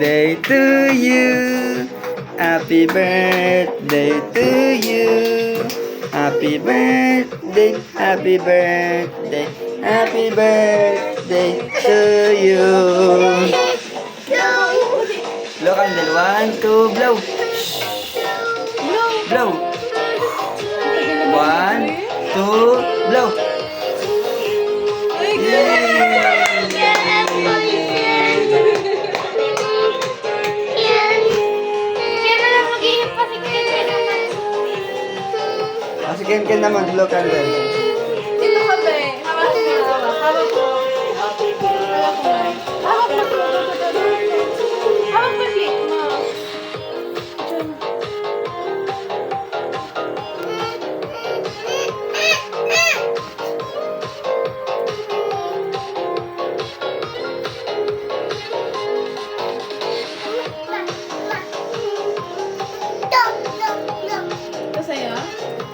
birthday to you. Happy birthday to you. Happy birthday, happy birthday, happy birthday to you. Blow candle, 1, 2, blow. Blow. 1, 2, blow. Si Ken Ken naman, blow candle.